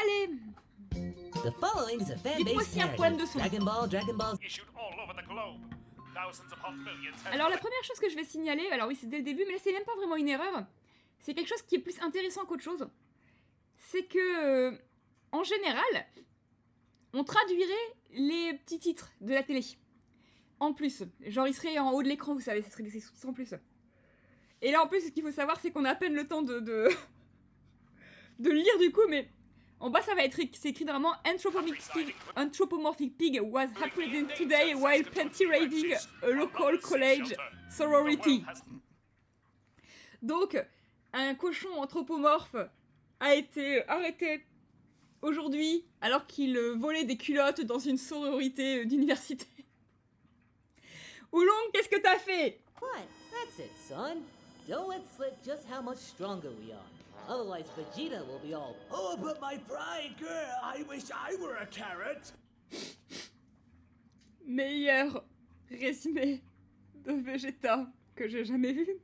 Allez. The following is a Dites-moi fan-based s'il y a un problème de son. Dragon Ball. Issued all over the globe. Thousands upon millions have Alors la première chose que je vais signaler, alors oui c'est dès le début, mais là c'est même pas vraiment une erreur, c'est quelque chose qui est plus intéressant qu'autre chose, c'est que, en général, on traduirait les petits titres de la télé, en plus, genre ils seraient en haut de l'écran, vous savez, ce serait des sous-titres en plus. Et là en plus, ce qu'il faut savoir, c'est qu'on a à peine le temps de lire du coup, mais en bas ça va être c'est écrit vraiment Anthropomorphic pig was apprehended today while panty raiding a local college sorority. Donc, un cochon anthropomorphe a été arrêté aujourd'hui alors qu'il volait des culottes dans une sororité d'université. Oolong, qu'est-ce que t'as fait? What? That's it, son. Don't let slip just how much stronger we are. Otherwise, Vegeta will be all, Oh, but my pride, girl, I wish I were a carrot. Meilleur résumé de Vegeta que j'ai jamais vu.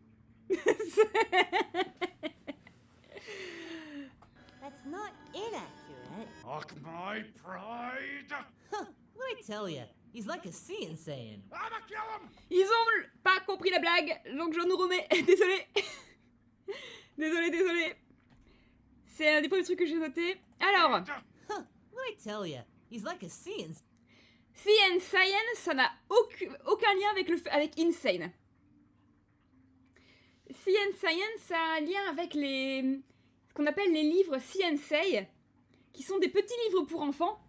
that's not inaccurate. Fuck my pride! Huh, let me tell ya, he's like a Saiyan Saiyan. I'ma kill him! Ils ont pas compris la blague, donc je nous remets. Désolé. Désolé. C'est un des premiers trucs que j'ai noté. Alors, Huh, let me tell ya, he's like a Saiyan. Saiyan Saiyan, ça n'a aucun lien avec Insane. Saiyan Saiyan, ça a un lien avec ce qu'on appelle les livres Saiyan, qui sont des petits livres pour enfants,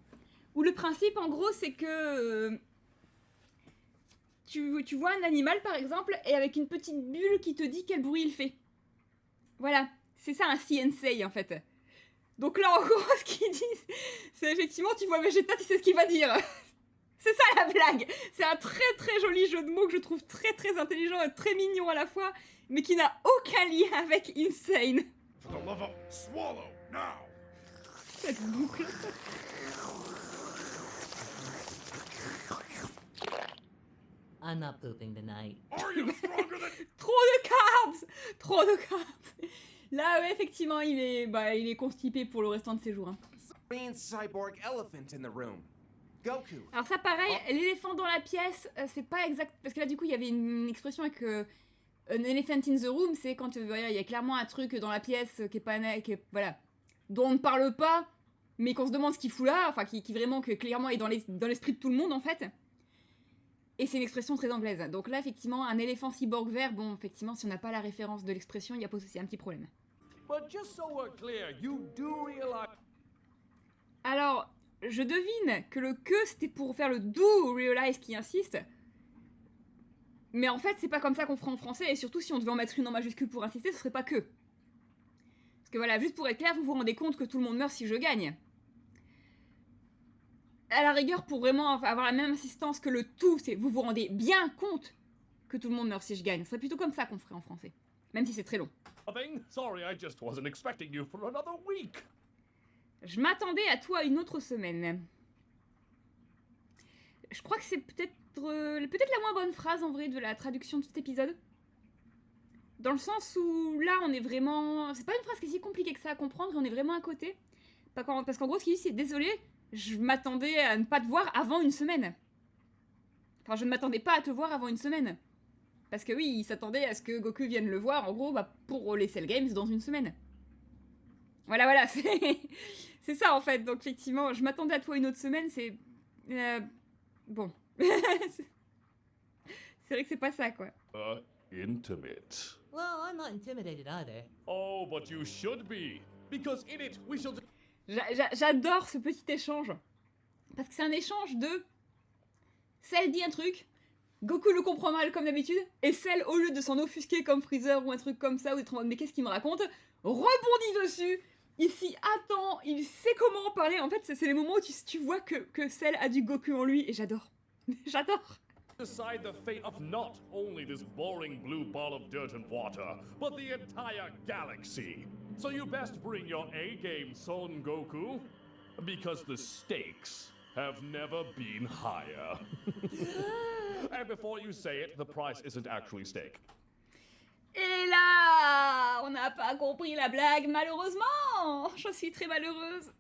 où le principe, en gros, c'est que tu vois un animal, par exemple, et avec une petite bulle qui te dit quel bruit il fait. Voilà, c'est ça un Saiyan, en fait. Donc là, en gros, ce qu'ils disent, c'est effectivement, tu vois Vegeta, tu sais ce qu'il va dire. C'est ça la blague. C'est un très très joli jeu de mots que je trouve très très intelligent et très mignon à la fois, mais qui n'a aucun lien avec Insane. For the love of swallow now! Cette boucle. I'm not pooping tonight. Are you stronger than... Trop de carbs. Là, ouais, effectivement, il est constipé pour le restant de ses jours. Hein. Korean cyborg elephant in the room. Goku. Alors ça, pareil, l'éléphant dans la pièce, c'est pas exact... Parce que là, du coup, il y avait une expression avec... an elephant in the room, c'est quand voilà, il y a clairement un truc dans la pièce qui est pas... voilà, dont on ne parle pas, mais qu'on se demande ce qu'il fout là, enfin, qui vraiment, que clairement est dans l'esprit de tout le monde, en fait. Et c'est une expression très anglaise. Donc là, effectivement, un éléphant cyborg vert, bon, effectivement, si on n'a pas la référence de l'expression, il y a un petit problème. But just so we're clear, you do realize. Alors, je devine que le que c'était pour faire le do realize qui insiste. Mais en fait, c'est pas comme ça qu'on fera en français, et surtout si on devait en mettre une en majuscule pour insister, ce serait pas que. Parce que voilà, juste pour être clair, vous vous rendez compte que tout le monde meurt si je gagne. À la rigueur, pour vraiment avoir la même insistance que le tout, c'est vous vous rendez bien compte que tout le monde meurt si je gagne. Ce serait plutôt comme ça qu'on ferait en français. Même si c'est très long. Nothing? Sorry, I just wasn't expecting you for another week. Je m'attendais à toi une autre semaine. Je crois que c'est peut-être la moins bonne phrase en vrai de la traduction de cet épisode. Dans le sens où là on est vraiment... C'est pas une phrase qui est si compliquée que ça à comprendre et on est vraiment à côté. Parce qu'en gros ce qu'il dit c'est désolé, je m'attendais à ne pas te voir avant une semaine. Enfin je ne m'attendais pas à te voir avant une semaine. Parce que oui, il s'attendait à ce que Goku vienne le voir en gros pour les Cell Games dans une semaine. Voilà, c'est ça en fait. Donc effectivement, je m'attendais à toi une autre semaine, c'est... bon. C'est vrai que c'est pas ça, quoi. Intimate. Well, I'm not intimidated either. Oh, but you should be. Because in it, we shall... J'adore ce petit échange. Parce que c'est un échange de... Cell dit un truc, Goku le comprend mal comme d'habitude, et Cell, au lieu de s'en offusquer comme Freezer ou un truc comme ça, ou d'être en mode mais qu'est-ce qu'il me raconte, rebondit dessus, il s'y attend, il sait comment en parler. En fait, c'est les moments où tu vois que Cell a du Goku en lui, et j'adore. J'adore. Decide the fate of not only this boring blue ball of dirt and water, but the entire galaxy. So you best bring your A-game, Son Goku, because the stakes have never been higher. And before you say it, the price isn't actually steak. Et là, on n'a pas compris la blague, malheureusement. Je suis très malheureuse.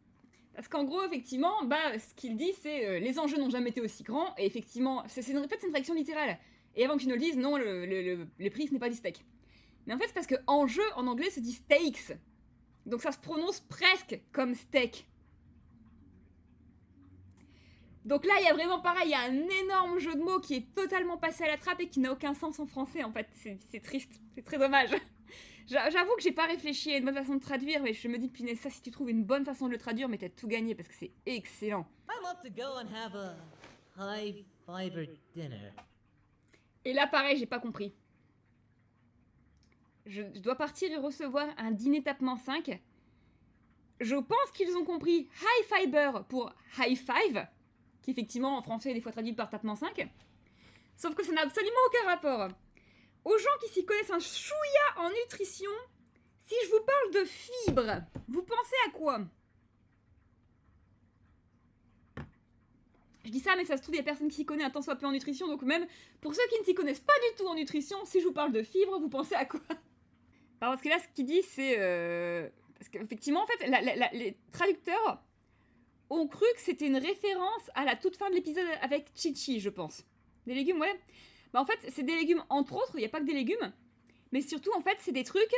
Parce qu'en gros, effectivement, ce qu'il dit, c'est les enjeux n'ont jamais été aussi grands, et effectivement, en fait, c'est une traduction littérale. Et avant que tu ne le dises, non, les prix, ce n'est pas du steak. Mais en fait, c'est parce que enjeu, en anglais, se dit steaks. Donc ça se prononce presque comme steak. Donc là, il y a vraiment pareil, il y a un énorme jeu de mots qui est totalement passé à la trappe et qui n'a aucun sens en français, en fait. C'est triste, c'est très dommage. J'avoue que j'ai pas réfléchi à une bonne façon de traduire, mais je me dis, punaise, ça, si tu trouves une bonne façon de le traduire, mais t'as tout gagné, parce que c'est excellent. I'd love to go and have a high fiber dinner. Et là, pareil, j'ai pas compris. Je dois partir et recevoir un dîner tapement 5. Je pense qu'ils ont compris high fiber pour high five, qui effectivement en français est des fois traduit par tapement 5. Sauf que ça n'a absolument aucun rapport. Aux gens qui s'y connaissent un chouïa en nutrition, si je vous parle de fibres, vous pensez à quoi? Je dis ça, mais ça se trouve, il y a personne qui s'y connaît un tant soit peu en nutrition, donc même pour ceux qui ne s'y connaissent pas du tout en nutrition, si je vous parle de fibres, vous pensez à quoi? Parce que là, ce qu'il dit, c'est... Parce qu'effectivement, en fait, les traducteurs ont cru que c'était une référence à la toute fin de l'épisode avec Chi-Chi, je pense. Des légumes, ouais. En fait, c'est des légumes, entre autres, il n'y a pas que des légumes, mais surtout, en fait, c'est des trucs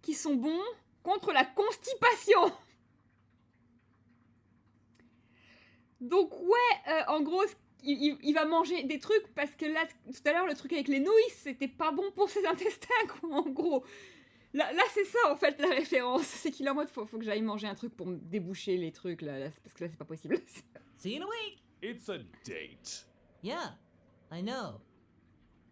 qui sont bons contre la constipation. Donc ouais, en gros, il va manger des trucs, parce que là, tout à l'heure, le truc avec les nouilles, c'était pas bon pour ses intestins, quoi, en gros. Là c'est ça, en fait, la référence. C'est qu'il est en mode, faut que j'aille manger un truc pour me déboucher les trucs, là parce que là, c'est pas possible. See you in a week. It's a date. Yeah, I know.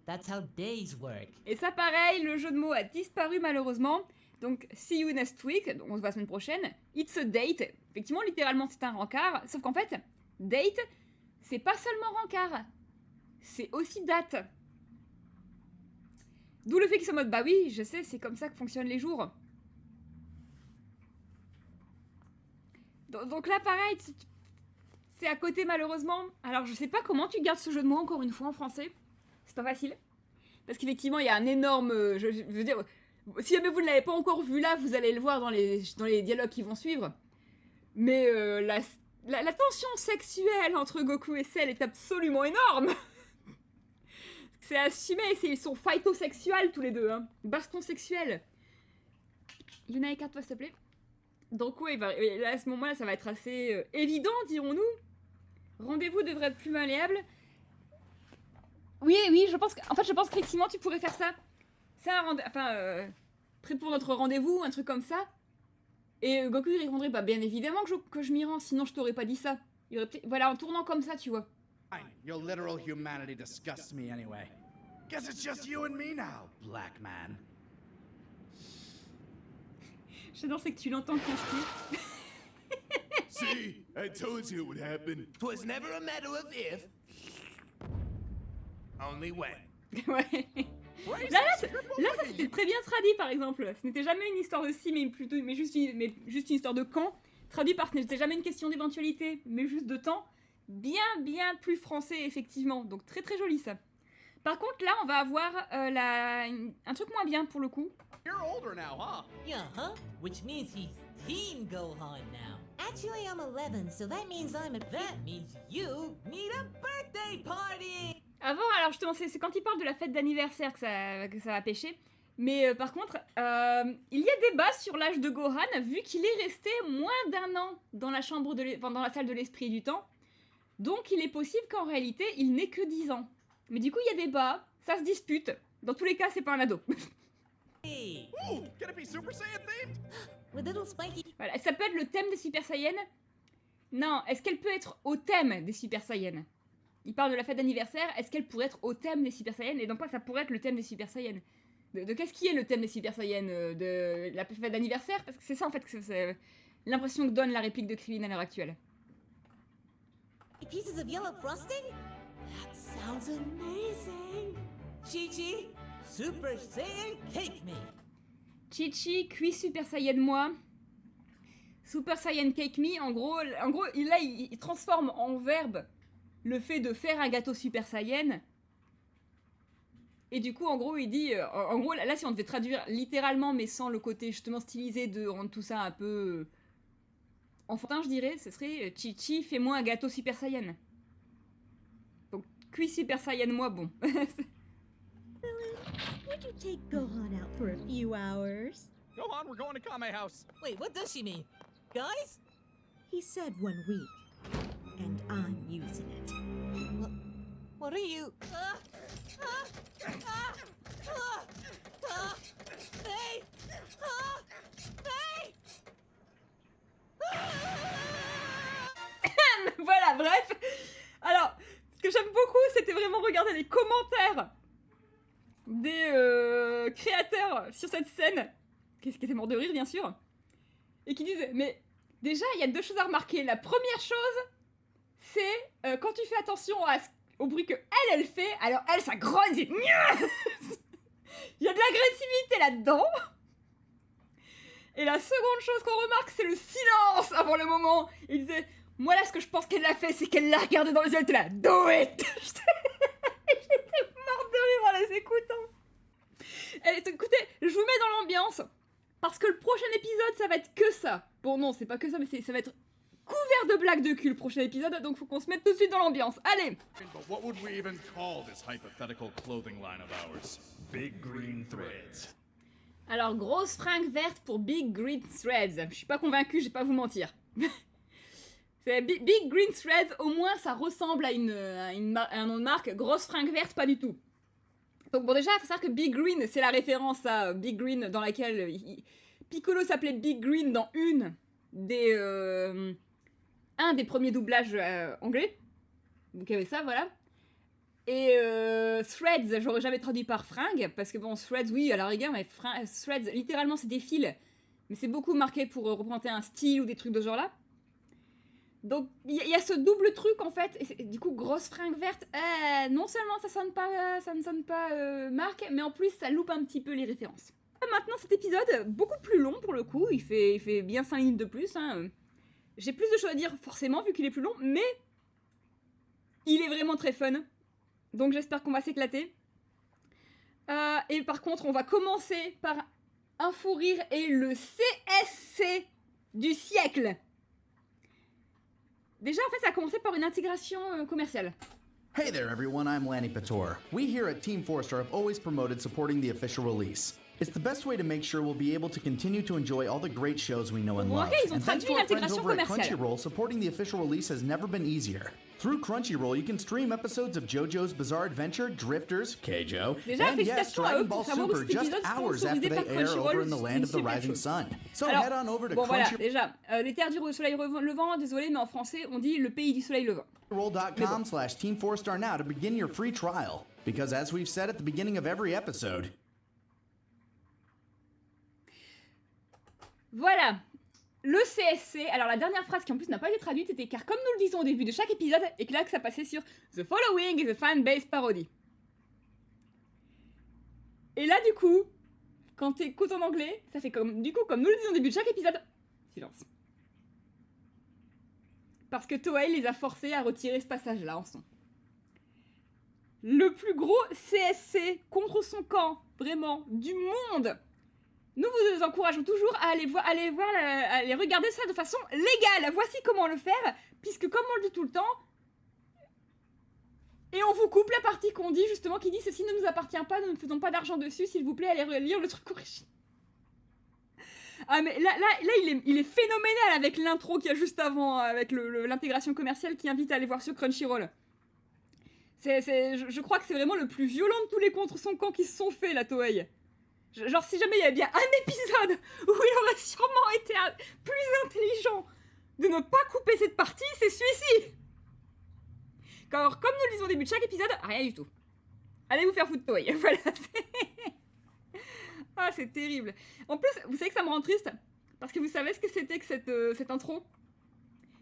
That's how days work. Et ça, pareil, le jeu de mots a disparu, malheureusement. Donc, see you next week, donc on se voit la semaine prochaine. It's a date. Effectivement, littéralement, c'est un rencard. Sauf qu'en fait, date, c'est pas seulement rencard. C'est aussi date. D'où le fait qu'ils sont en mode, bah oui, je sais, c'est comme ça que fonctionnent les jours. Donc là, pareil, c'est à côté, malheureusement. Alors, je sais pas comment tu gardes ce jeu de mots, encore une fois, en français. C'est pas facile. Parce qu'effectivement, il y a un énorme... je veux dire, si jamais vous ne l'avez pas encore vu là, vous allez le voir dans les dialogues qui vont suivre. Mais la tension sexuelle entre Goku et Cell est absolument énorme. C'est assumé, ils sont phytosexuels tous les deux, hein. Baston sexuel. Yuna, écarte-toi s'il te plaît. Donc ouais, là, à ce moment-là, ça va être assez évident, dirons-nous. Rendez-vous devrait être plus malléable. Oui, je pense qu'effectivement, tu pourrais faire ça. C'est un rendez-vous... Enfin, prêt pour notre rendez-vous, un truc comme ça. Et Goku, il répondrait, bah bien évidemment que je m'y rends, sinon je t'aurais pas dit ça. Il aurait voilà, en tournant comme ça, tu vois. Your literal humanity disgusts me anyway. Guess it's just you and me now, black man. J'adore, c'est que tu l'entends construire. See, I told you it would happen. 'Twas never a matter of if, only when. Ouais. Là, ça c'était très bien traduit, par exemple. Ce n'était jamais une histoire de si, mais juste une histoire de quand. Traduit par ce n'était jamais une question d'éventualité, mais juste de temps. Bien plus français, effectivement. Donc très très joli, ça. Par contre, là, on va avoir un truc moins bien, pour le coup. You're older now, huh? Yeah, huh? Which means he's Teen Gohan now. Actually, I'm 11, so that means That means you need a birthday party! Avant, alors justement, c'est quand il parle de la fête d'anniversaire que ça va pêcher. Mais par contre, il y a débat sur l'âge de Gohan, vu qu'il est resté moins d'1 an dans la dans la salle de l'esprit et du temps. Donc il est possible qu'en réalité, il n'ait que 10 ans. Mais du coup, il y a débat, ça se dispute. Dans tous les cas, c'est pas un ado. Hey! Ooh, can it be Super Saiyan themed? With little Spiky. Voilà, ça peut être le thème des Super Saiyans. Non, est-ce qu'elle peut être au thème des Super Saiyans? Il parle de la fête d'anniversaire, est-ce qu'elle pourrait être au thème des Super Saiyans? Et donc quoi, ça pourrait être le thème des Super Saiyans. De qu'est-ce qui est le thème des Super Saiyans? De la fête d'anniversaire? Parce que c'est ça en fait, que c'est l'impression que donne la réplique de Krillin à l'heure actuelle. Pieces of yellow frosting? That sounds amazing! Chi-Chi, Super Saiyan Cake Me! Chi-Chi, cuit Super Saiyan moi. Super Saiyan Cake Me, en gros il transforme en verbe le fait de faire un gâteau Super Saiyan. Et du coup, en gros, il dit... en gros, là, si on devait traduire littéralement, mais sans le côté justement stylisé de rendre tout ça un peu... enfantin, je dirais, ce serait Chi-Chi, fais-moi un gâteau Super Saiyan. Donc, cuis Super Saiyan, moi, bon. Would you take Gohan out for a few hours? Gohan, we're going to Kame House. Wait, what does she mean? Guys? He said 1 week, and I'm using it. What are you? Hey! Hey! Voilà, bref. Alors, ce que j'aime beaucoup, c'était vraiment regarder les commentaires des créateurs sur cette scène, qui étaient morts de rire, bien sûr, et qui disent, mais déjà, il y a 2 choses à remarquer. La première chose, c'est quand tu fais attention au bruit que elle fait, alors elle, ça grogne, c'est... Il y a de l'agressivité là-dedans. Et la seconde chose qu'on remarque, c'est le silence avant le moment. Il disait, moi là, ce que je pense qu'elle a fait, c'est qu'elle l'a regardé dans les yeux, elle était là, do it. J'étais morte de rire en les écoutant. Et, écoutez, je vous mets dans l'ambiance, parce que le prochain épisode, ça va être que ça. Bon non, c'est pas que ça, mais ça va être couvert de blagues de cul le prochain épisode, donc faut qu'on se mette tout de suite dans l'ambiance. Allez. But what would we even call this hypothetical clothing line of ours? Big green threads. Alors, grosse fringue verte pour Big Green Threads. Je suis pas convaincue, je vais pas vous mentir. C'est Big Green Threads, au moins ça ressemble à un nom de marque. Grosse fringue verte, pas du tout. Donc bon, déjà, il faut savoir que Big Green, c'est la référence à Big Green dans laquelle Piccolo s'appelait Big Green dans un des premiers doublages anglais. Donc il y avait ça, voilà. Et threads, j'aurais jamais traduit par fringue, parce que bon, threads, oui, à la rigueur, mais threads, littéralement, c'est des fils. Mais c'est beaucoup marqué pour représenter un style ou des trucs de ce genre-là. Donc, il y a ce double truc, en fait. Et du coup, grosse fringue verte, non seulement ça ne sonne pas marque, mais en plus, ça loupe un petit peu les références. Maintenant, cet épisode, beaucoup plus long, pour le coup. Il fait bien 5 minutes de plus. Hein. J'ai plus de choses à dire, forcément, vu qu'il est plus long, mais il est vraiment très fun. Donc j'espère qu'on va s'éclater. Et par contre, on va commencer par un fou rire et le CSC du siècle. Déjà, en fait, ça a commencé par une intégration commerciale. Hey there, everyone. I'm Lanny Pator. We here at Team Forster have always promoted supporting the official release. It's the best way to make sure we'll be able to continue to enjoy all the great shows we know and love. Ils ont And thanks traduit to our friends l'intégration over at commerciale. Crunchyroll, supporting the official release has never been easier. Through Crunchyroll, you can stream episodes of JoJo's Bizarre Adventure, Drifters, Keijo, Déjà, and yes, félicitations à Dragon eux Ball pour savoir Super où cet just épisode hours after sponsorisé they par air Crunchyroll, over in the land of the c'est une rising super sun. So Alors, head on over to bon voilà, Crunchyroll. déjà, les terres du soleil levant, désolé, mais en français, on dit le pays du soleil levant. Crunchyroll.com/Team 4-Star now to begin your free trial. Because as we've said at the beginning of every episode, Voilà, le CSC. Alors la dernière phrase qui en plus n'a pas été traduite était car comme nous le disons au début de chaque épisode, et que là que ça passait sur The following is a fan-based parody. Et là du coup, quand t'écoutes en anglais, ça fait comme nous le disons au début de chaque épisode, silence. Parce que Toei les a forcés à retirer ce passage-là en son. Le plus gros CSC contre son camp, vraiment, du monde. Nous vous encourageons toujours à aller regarder ça de façon légale. Voici comment le faire, puisque comme on le dit tout le temps, et on vous coupe la partie qu'on dit justement, qui dit ceci ne nous appartient pas, nous ne faisons pas d'argent dessus, s'il vous plaît, allez relire le truc original. Ah mais là il est phénoménal avec l'intro qu'il y a juste avant, avec l'intégration commerciale qui invite à aller voir sur Crunchyroll. Je crois que c'est vraiment le plus violent de tous les contre son camp qui se sont faits, la Toei. Genre, si jamais il y avait bien un épisode où il aurait sûrement été plus intelligent de ne pas couper cette partie, c'est celui-ci. Car, comme nous le disons au début de chaque épisode, rien du tout. Allez vous faire foutre Toei. Voilà, Ah, c'est terrible. En plus, vous savez que ça me rend triste, parce que vous savez ce que c'était que cette intro.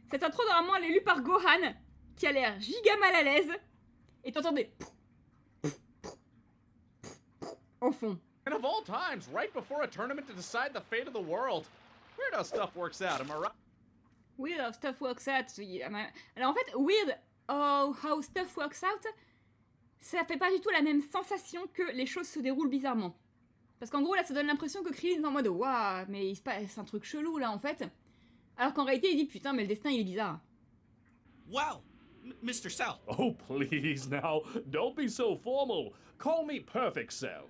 Cette intro, normalement, elle est lue par Gohan, qui a l'air giga mal à l'aise, et t'entendais en fond. And of all times, right before a tournament to decide the fate of the world. Weird how stuff works out, am I right? Weird how stuff works out. Alors en fait, weird how stuff works out, ça fait pas du tout la même sensation que les choses se déroulent bizarrement. Parce qu'en gros, là, ça donne l'impression que Krillin est en mode « Waouh, mais il se passe un truc chelou, là, en fait. » Alors qu'en réalité, il dit putain, mais le destin il est bizarre. Wow, Mr. Cell. Oh, please now, don't be so formal. Call me Perfect Cell.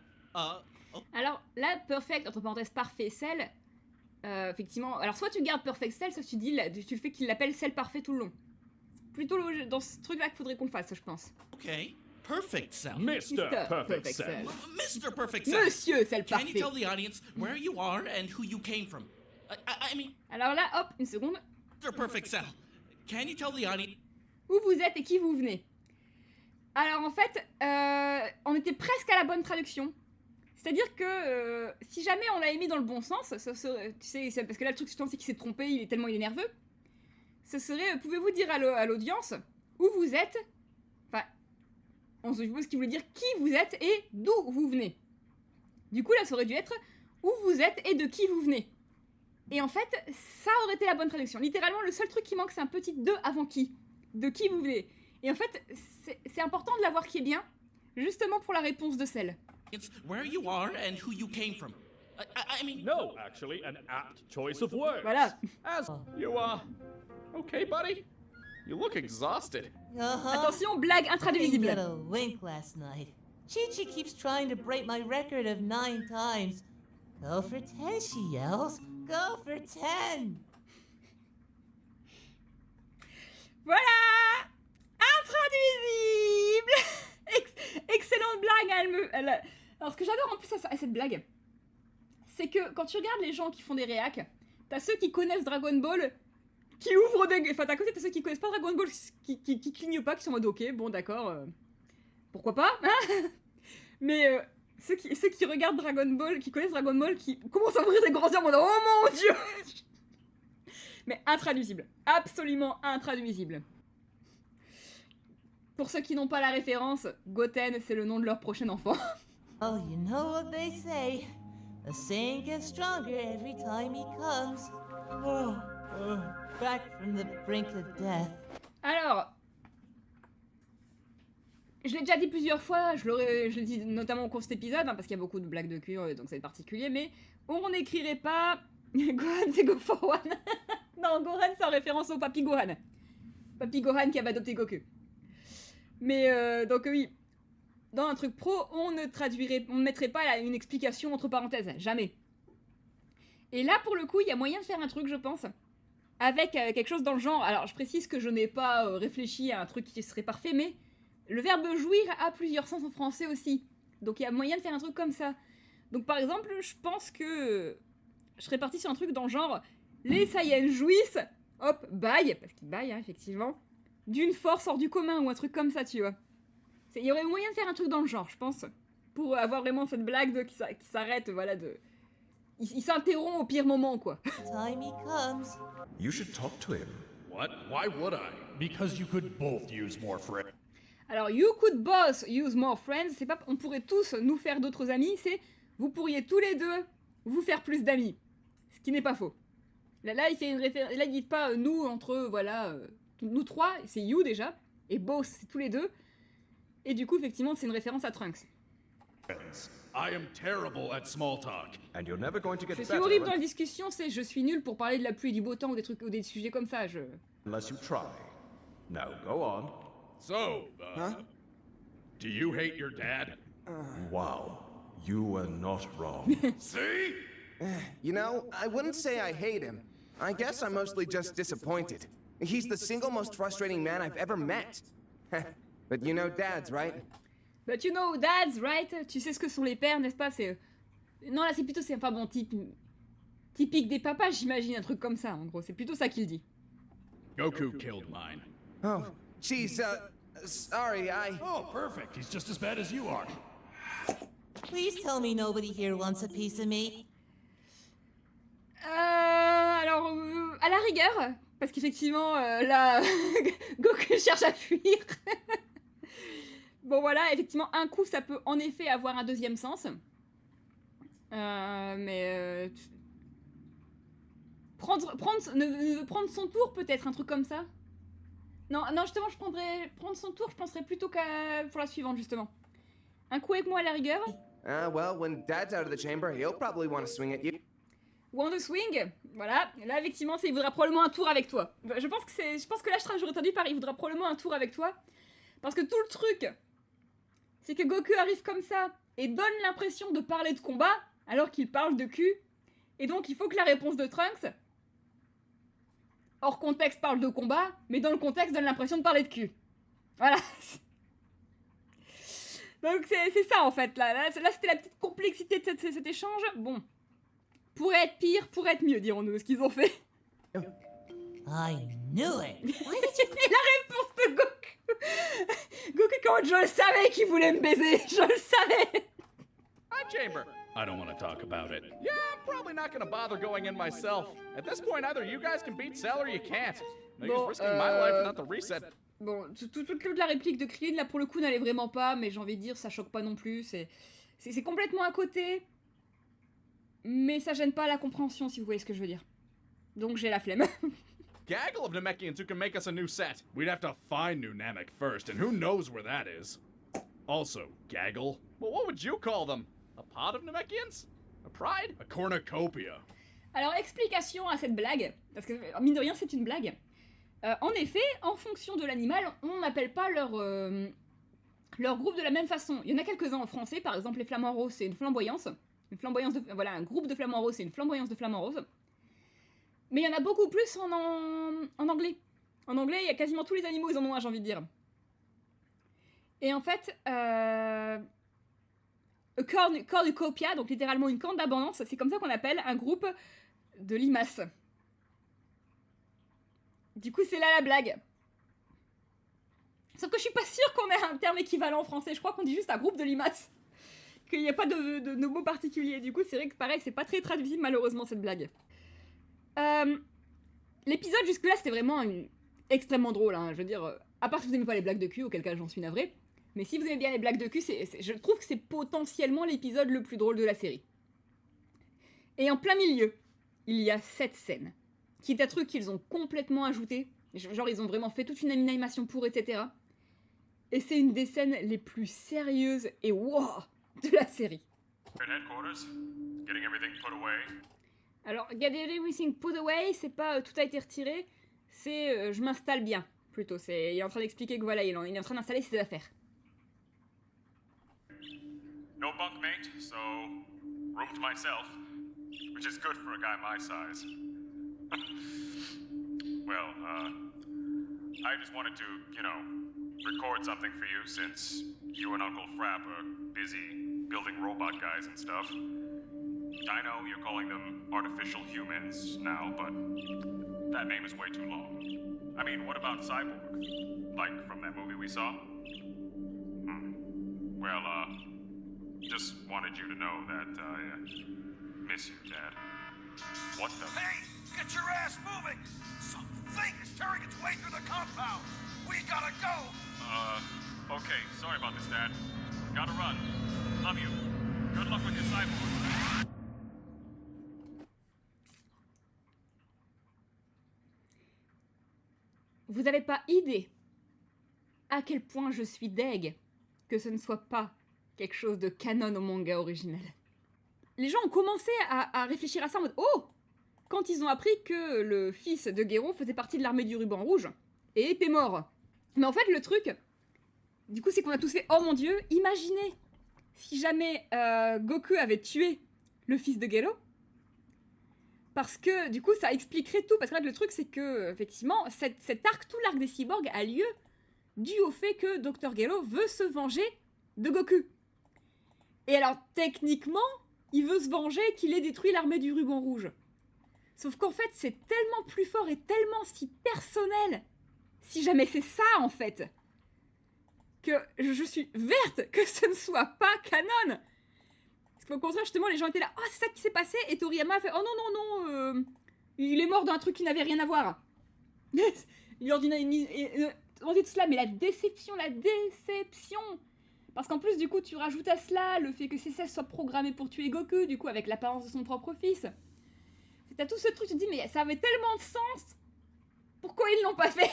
Alors là, perfect, entre parenthèses, parfait, Cell, effectivement, alors soit tu gardes perfect Cell, soit tu le fais qu'il l'appelle Cell parfait tout le long. C'est plutôt dans ce truc-là qu'il faudrait qu'on fasse, je pense. Okay, Perfect Cell. Mr. Perfect Cell. Mr. Perfect Cell. Monsieur Cell Can you parfait. tell the audience where you are and who you came from? I mean, Alors là, hop, une seconde. Mr. Perfect Cell. Can you tell the audience? Où vous êtes et qui vous venez. Alors en fait, on était presque à la bonne traduction. C'est-à-dire que si jamais on l'avait mis dans le bon sens, ça serait, tu sais, parce que là le truc je pense c'est qu'il s'est trompé, il est nerveux. Ce serait, pouvez-vous dire à l'audience où vous êtes, enfin, on suppose qu'il voulait dire qui vous êtes et d'où vous venez. Du coup là ça aurait dû être où vous êtes et de qui vous venez. Et en fait, ça aurait été la bonne traduction. Littéralement, le seul truc qui manque c'est un petit de avant qui. De qui vous venez. Et en fait, c'est important de l'avoir qui est bien, justement pour la réponse de Cell. It's where you are and who you came from. I mean, No, actually, an apt choice of words. Voilà. As You, okay, buddy? You look exhausted. Attention, blague I intraduisible. got a wink last night. Chi-Chi keeps trying to break my record of 9 times. Go for 10, she yells. Go for 10. Voilà. Intraduisible. Excellente blague. Alors ce que j'adore en plus à cette blague, c'est que quand tu regardes les gens qui font des réacs, t'as ceux qui connaissent Dragon Ball, qui ouvrent des... Enfin, t'as ceux qui connaissent pas Dragon Ball, qui clignent pas, qui sont en mode ok, bon d'accord, pourquoi pas, hein. Mais ceux qui regardent Dragon Ball, qui connaissent Dragon Ball, qui commencent à ouvrir des grands yeux en mode oh mon dieu. Mais intraduisible, absolument intraduisible. Pour ceux qui n'ont pas la référence, Goten, c'est le nom de leur prochain enfant. Oh, you know what they say. The Saiyan gets stronger every time he comes. Back from the brink of death. Alors, je l'ai déjà dit plusieurs fois, je l'ai dit notamment au cours de cet épisode, hein, parce qu'il y a beaucoup de blagues de cul, donc c'est particulier, mais on n'écrirait pas Gohan c'est Go for One. Non, Gohan c'est en référence au Papy Gohan. Papy Gohan qui avait adopté Goku. Mais donc oui, dans un truc pro, on ne mettrait pas une explication entre parenthèses, jamais. Et là, pour le coup, il y a moyen de faire un truc, je pense, avec quelque chose dans le genre. Alors, je précise que je n'ai pas réfléchi à un truc qui serait parfait, mais le verbe jouir a plusieurs sens en français aussi. Donc, il y a moyen de faire un truc comme ça. Donc, par exemple, je pense que je serais partie sur un truc dans le genre les Saiyans jouissent, hop, baillent, parce qu'ils baillent, hein, effectivement, d'une force hors du commun ou un truc comme ça, tu vois. Il y aurait moyen de faire un truc dans le genre, je pense, pour avoir vraiment cette blague qui s'arrête, voilà, de... Il s'interrompt au pire moment, quoi. Time he comes. You should talk to him. What? Why would I? Because you could both use more friends. Alors, you could both use more friends, c'est pas... On pourrait tous nous faire d'autres amis, c'est... Vous pourriez tous les deux vous faire plus d'amis. Ce qui n'est pas faux. Là, il fait une référence... Là, il dit pas nous, entre, voilà... nous trois, c'est you déjà, et both, c'est tous les deux. Et du coup, effectivement, c'est une référence à Trunks. I am terrible at small talk. And you're never going to get Je suis horrible dans la discussion, c'est je suis nul pour parler de la pluie et du beau temps ou des trucs ou des sujets comme ça, unless you try. Now go on. So, do you hate your dad? Wow. You are not wrong. See? You know, I wouldn't say I hate him. I guess I'm mostly just disappointed. He's the single most frustrating man I've ever met. But you know dads, right? But you know dads, right? Tu sais ce que sont les pères, n'est-ce pas? C'est... Non, là, c'est plutôt... C'est pas bon, typique des papas, j'imagine, un truc comme ça, en gros. C'est plutôt ça qu'il dit. Goku killed mine. Oh, jeez, sorry, Oh, perfect. He's just as bad as you are. Please tell me nobody here wants a piece of me. Alors, à la rigueur, parce qu'effectivement, là, Goku cherche à fuir. Bon, voilà, effectivement, un coup, ça peut en effet avoir un deuxième sens. Mais... Prendre son tour, peut-être, un truc comme ça. Non, justement, prendre son tour, je penserais plutôt pour la suivante, justement. Un coup avec moi à la rigueur. well, when Dad's out of the chamber, he'll probably want to swing at you. ou on the swing, voilà, là effectivement il voudra probablement un tour avec toi. Je pense que là j'aurais traduit par il voudra probablement un tour avec toi, parce que tout le truc, c'est que Goku arrive comme ça, et donne l'impression de parler de combat, alors qu'il parle de cul, et donc il faut que la réponse de Trunks, hors contexte parle de combat, mais dans le contexte donne l'impression de parler de cul. Voilà. Donc c'est ça en fait, là c'était la petite complexité de cet échange. Bon, pourrait être pire, pourrait être mieux, dirons-nous, ce qu'ils ont fait. I knew it. Et la réponse de Goku. Goku, quand je le savais qu'il voulait me baiser, je le savais. Hi, Chamber. I don't want to talk about it. Yeah, I'm probably not gonna bother going in myself. At this point, either you guys can beat Cell or you can't. No use risking my life without the reset. Bon, toute la réplique de Krillin, là, pour le coup, n'allait vraiment pas, mais j'ai envie de dire, ça choque pas non plus, c'est complètement à côté, mais ça gêne pas la compréhension, si vous voyez ce que je veux dire. Donc j'ai la flemme. Gaggle of Namekians who can make us a new set. We'd have to find new Namek first, and who knows where that is. Also, Gaggle? Well, what would you call them? A pod of Namekians? A pride? A cornucopia. Alors, explication à cette blague, parce que, mine de rien, c'est une blague. En effet, en fonction de l'animal, on n'appelle pas leur groupe de la même façon. Il y en a quelques-uns en français, par exemple les flamants roses, c'est une flamboyance. Voilà, un groupe de flamants roses, c'est une flamboyance de flamants roses. Mais il y en a beaucoup plus en anglais. En anglais, il y a quasiment tous les animaux, ils en ont un, j'ai envie de dire. Et en fait, cornucopia, donc littéralement une corne d'abondance, c'est comme ça qu'on appelle un groupe de limaces. Du coup, c'est là la blague. Sauf que je suis pas sûre qu'on ait un terme équivalent en français. Je crois qu'on dit juste un groupe de limaces. Qu'il n'y a pas de mot particulier. Du coup, c'est vrai que pareil, c'est pas très traduisible malheureusement cette blague. L'épisode jusque-là, c'était vraiment extrêmement drôle. Hein. Je veux dire, à part si vous aimez pas les blagues de cul, auquel cas j'en suis navrée. Mais si vous aimez bien les blagues de cul, je trouve que c'est potentiellement l'épisode le plus drôle de la série. Et en plein milieu, il y a 7 scènes. Qui est un truc qu'ils ont complètement ajouté. Genre, ils ont vraiment fait toute une animation pour, etc. Et c'est une des scènes les plus sérieuses et wow de la série. Alors, get everything put away, c'est pas tout a été retiré, c'est je m'installe bien, plutôt. Il est en train d'expliquer que voilà, il est en train d'installer ses affaires. No bunkmate, so room to myself, which is good for a guy my size. Well, I just wanted to, record something for you since you and Uncle Frapp are busy building robot guys and stuff. I know you're calling them artificial humans now, but that name is way too long. I mean, what about Cyborg? Like from that movie we saw? Well, just wanted you to know that I miss you, Dad. What the? Hey! Get your ass moving! Something is tearing its way through the compound! We gotta go! Okay. Sorry about this, Dad. Gotta run. Love you. Good luck with your cyborg. Vous n'avez pas idée à quel point je suis deg que ce ne soit pas quelque chose de canon au manga original. Les gens ont commencé à réfléchir à ça en mode « Oh !» quand ils ont appris que le fils de Gero faisait partie de l'armée du ruban rouge et était mort. Mais en fait, le truc, du coup, c'est qu'on a tous fait « Oh mon Dieu, imaginez si jamais Goku avait tué le fils de Gero !» Parce que, du coup, ça expliquerait tout. Parce que là, le truc, c'est que, effectivement, cet arc, tout l'arc des cyborgs a lieu dû au fait que Dr. Gero veut se venger de Goku. Et alors, techniquement, il veut se venger qu'il ait détruit l'armée du ruban rouge. Sauf qu'en fait, c'est tellement plus fort et tellement si personnel, si jamais c'est ça, en fait, que je suis verte que ce ne soit pas canon. Parce qu'au contraire, justement, les gens étaient là, « Oh, c'est ça qui s'est passé ?» Et Toriyama a fait, « Oh non, il est mort d'un truc qui n'avait rien à voir. » Il leur dit, on dit tout cela, mais la déception. Parce qu'en plus, du coup, tu rajoutes à cela le fait que Cécile soit programmé pour tuer Goku, du coup, avec l'apparence de son propre fils. T'as tout ce truc, tu te dis, mais ça avait tellement de sens. Pourquoi ils l'ont pas fait?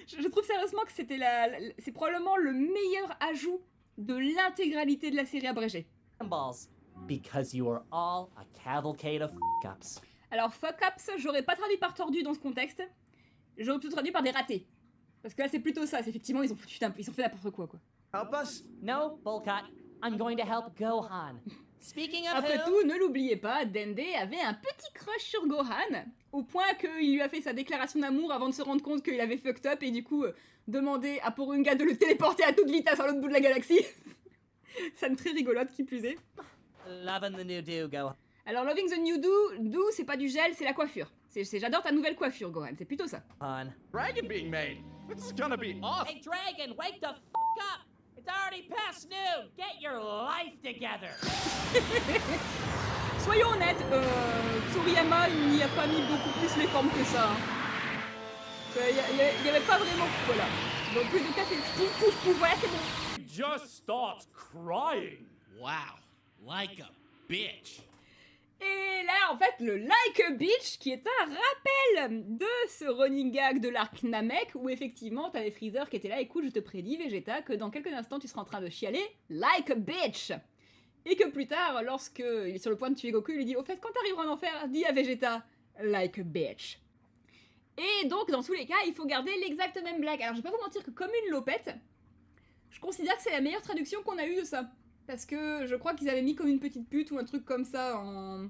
Je trouve sérieusement que c'est probablement le meilleur ajout de l'intégralité de la série abrégée. Balls. Because you are all a cavalcade of f***ups. Alors fuck-ups, j'aurais pas traduit par tordu dans ce contexte. J'aurais plutôt traduit par des ratés. Parce que là c'est plutôt ça, c'est effectivement ils ont fait n'importe quoi. Help us? No, Bolkat. I'm going to help Gohan. Speaking of Après who... tout, ne l'oubliez pas, Dende avait un petit crush sur Gohan, au point qu'il lui a fait sa déclaration d'amour avant de se rendre compte qu'il avait fucked up et du coup demandé à Porunga de le téléporter à toute vitesse à l'autre bout de la galaxie. Scène très rigolote qui plus est. Loving the new do, Gohan. Alors Loving the New Do c'est pas du gel, c'est la coiffure. J'adore ta nouvelle coiffure, Gohan, c'est plutôt ça. Dragon being made. This is gonna be awesome. Hey, Dragon, wake the f*** up! It's already past noon! Get your life together! Soyons honnêtes, Toriyama il n'y a pas mis beaucoup plus les formes que ça. Il y avait pas vraiment... Voilà. Donc plus de cas c'est pouf, voilà c'est bon. Just start crying. Wow. Like a bitch. Et là, en fait, le Like a Bitch, qui est un rappel de ce running gag de l'arc Namek, où effectivement, t'avais Freezer qui était là, écoute, je te prédis, Vegeta, que dans quelques instants, tu seras en train de chialer Like a Bitch. Et que plus tard, lorsque il est sur le point de tuer Goku, il lui dit, au fait, quand t'arriveras en enfer, dis à Vegeta Like a Bitch. Et donc, dans tous les cas, il faut garder l'exacte même blague. Alors, je vais pas vous mentir que comme une lopette, je considère que c'est la meilleure traduction qu'on a eue de ça. Parce que je crois qu'ils avaient mis comme une petite pute ou un truc comme ça en...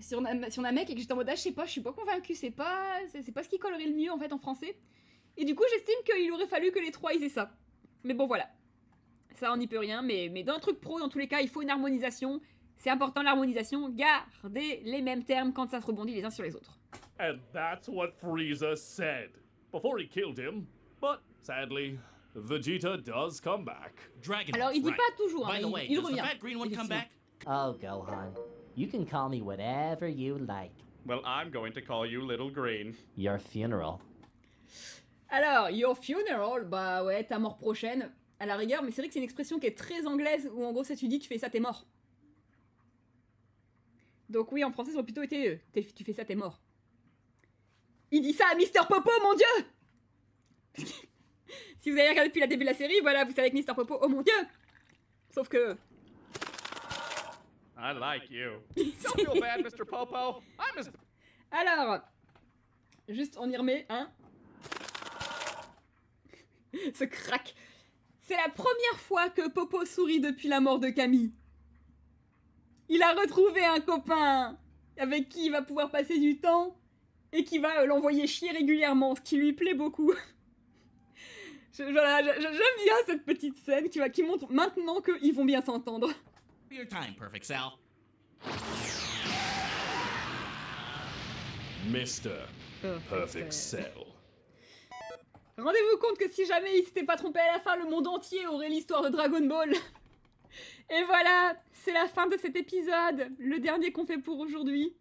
Sur Namek et que j'étais en mode, ah, je sais pas, je suis pas convaincue, c'est pas ce qui collerait le mieux en fait en français. Et du coup, j'estime qu'il aurait fallu que les trois ils aient ça. Mais bon, voilà. Ça, on n'y peut rien, mais dans un truc pro, dans tous les cas, il faut une harmonisation. C'est important l'harmonisation, gardez les mêmes termes quand ça se rebondit les uns sur les autres. And that's what Frieza said before he killed him. But sadly, Vegeta does come back. Dragon. Alors, il dit pas toujours, By the hein, way, il does revient. the fat green one come back? Oh, Gohan. You can call me whatever you like. Well, I'm going to call you Little Green. Your funeral. Alors, your funeral, bah ouais, ta mort prochaine, à la rigueur, mais c'est vrai que c'est une expression qui est très anglaise, où en gros, ça tu dis, tu fais ça, t'es mort. Donc oui, en français, ça aurait plutôt été, tu fais ça, t'es mort. Il dit ça à Mr. Popo, mon dieu. Si vous avez regardé depuis le début de la série, voilà, vous savez que Mr. Popo, oh mon dieu. Sauf que... I like you. Don't feel bad, Mr. Popo. I'm as... Alors, juste on y remet, hein. Ce crack. C'est la première fois que Popo sourit depuis la mort de Camille. Il a retrouvé un copain avec qui il va pouvoir passer du temps et qui va l'envoyer chier régulièrement, ce qui lui plaît beaucoup. J'aime bien cette petite scène qui montre maintenant qu'ils vont bien s'entendre. Your time, Perfect Sal. Mr. Perfect Cell. Rendez-vous compte que si jamais il s'était pas trompé à la fin, le monde entier aurait l'histoire de Dragon Ball. Et voilà, c'est la fin de cet épisode, le dernier qu'on fait pour aujourd'hui.